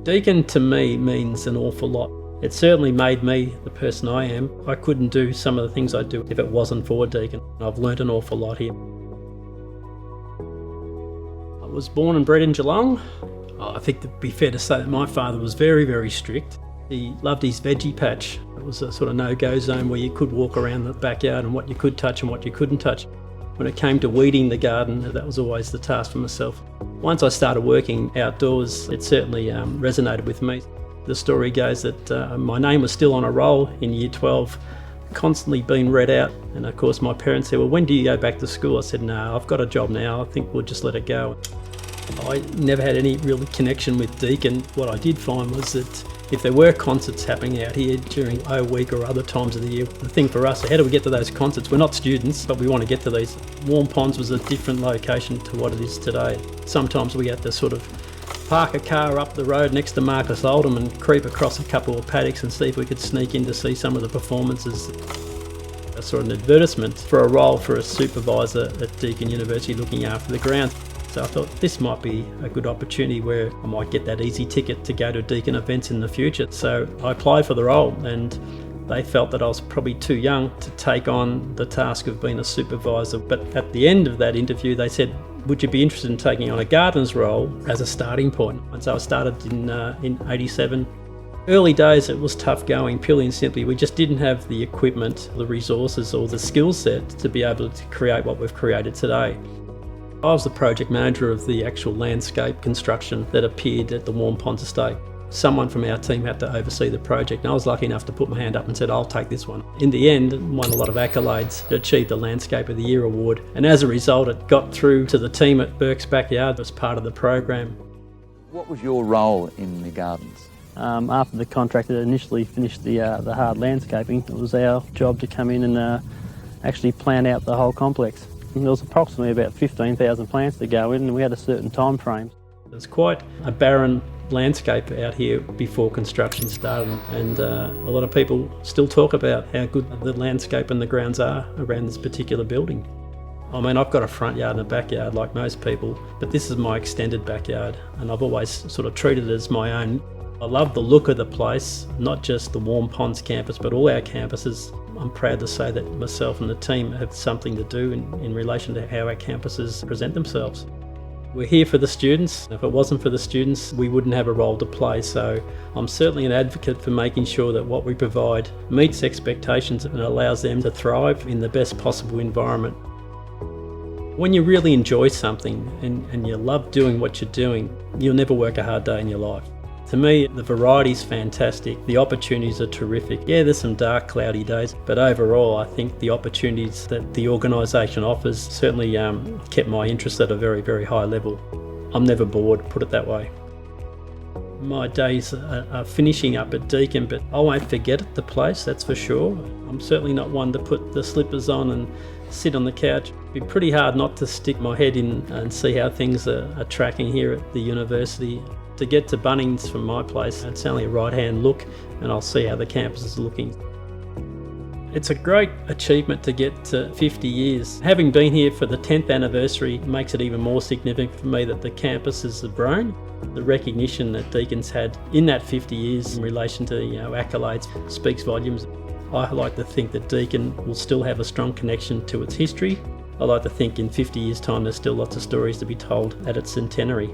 Deakin to me means an awful lot. It certainly made me the person I am. I couldn't do some of the things I do if it wasn't for Deakin. I've learnt an awful lot here. I was born and bred in Geelong. I think it'd be fair to say that my father was very, very strict. He loved his veggie patch. It was a sort of no-go zone where you could walk around the backyard and what you could touch and what you couldn't touch. When it came to weeding the garden, that was always the task for myself. Once I started working outdoors, it certainly resonated with me. The story goes that my name was still on a roll in year 12, constantly being read out. And of course my parents said, well, when do you go back to school? I said, no, I've got a job now. I think we'll just let it go. I never had any real connection with Deakin. What I did find was that if there were concerts happening out here during a week or other times of the year, the thing for us, how do we get to those concerts? We're not students, but we want to get to these. Warm Ponds was a different location to what it is today. Sometimes we had to sort of park a car up the road next to Marcus Oldham and creep across a couple of paddocks and see if we could sneak in to see some of the performances. I saw an advertisement for a role for a supervisor at Deakin University looking after the grounds. So I thought this might be a good opportunity where I might get that easy ticket to go to Deakin events in the future. So I applied for the role and they felt that I was probably too young to take on the task of being a supervisor. But at the end of that interview, they said, would you be interested in taking on a gardener's role as a starting point? And so I started in 87. Early days, it was tough going, purely and simply. We just didn't have the equipment, the resources or the skill set to be able to create what we've created today. I was the project manager of the actual landscape construction that appeared at the Warm Ponds estate. Someone from our team had to oversee the project and I was lucky enough to put my hand up and said, I'll take this one. In the end, won a lot of accolades, achieved the Landscape of the Year award, and as a result it got through to the team at Burke's Backyard as part of the program. What was your role in the gardens? After the contractor initially finished the hard landscaping, it was our job to come in and actually plan out the whole complex. There was approximately about 15,000 plants to go in and we had a certain time frame. It was quite a barren landscape out here before construction started and a lot of people still talk about how good the landscape and the grounds are around this particular building. I mean, I've got a front yard and a backyard like most people, but this is my extended backyard and I've always sort of treated it as my own. I love the look of the place, not just the Warm Ponds campus, but all our campuses. I'm proud to say that myself and the team have something to do in relation to how our campuses present themselves. We're here for the students. If it wasn't for the students, we wouldn't have a role to play. So I'm certainly an advocate for making sure that what we provide meets expectations and allows them to thrive in the best possible environment. When you really enjoy something and you love doing what you're doing, you'll never work a hard day in your life. To me, the variety's fantastic, the opportunities are terrific. Yeah, there's some dark, cloudy days, but overall I think the opportunities that the organisation offers certainly kept my interest at a very, very high level. I'm never bored, put it that way. My days are finishing up at Deakin, but I won't forget the place, that's for sure. I'm certainly not one to put the slippers on and sit on the couch. It'd be pretty hard not to stick my head in and see how things are tracking here at the university. To get to Bunnings from my place, it's only a right-hand look and I'll see how the campus is looking. It's a great achievement to get to 50 years. Having been here for the 10th anniversary makes it even more significant for me that the campuses have grown. The recognition that Deakin's had in that 50 years in relation to accolades speaks volumes. I like to think that Deakin will still have a strong connection to its history. I like to think in 50 years' time there's still lots of stories to be told at its centenary.